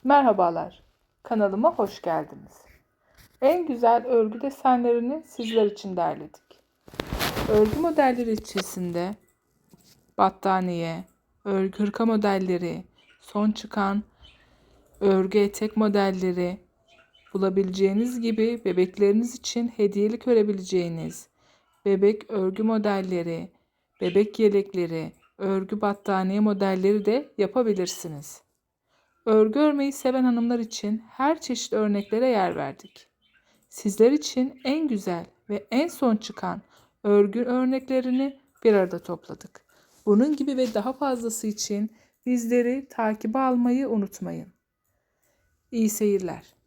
Merhabalar, kanalıma hoş geldiniz. En güzel örgü desenlerini sizler için derledik. Örgü modelleri içerisinde battaniye, örgü hırka modelleri, son çıkan örgü etek modelleri, bulabileceğiniz gibi bebekleriniz için hediyelik örebileceğiniz bebek örgü modelleri, bebek yelekleri, örgü battaniye modelleri de yapabilirsiniz. Örgü örmeyi seven hanımlar için her çeşit örneklere yer verdik. Sizler için en güzel ve en son çıkan örgü örneklerini bir arada topladık. Bunun gibi ve daha fazlası için bizleri takibe almayı unutmayın. İyi seyirler.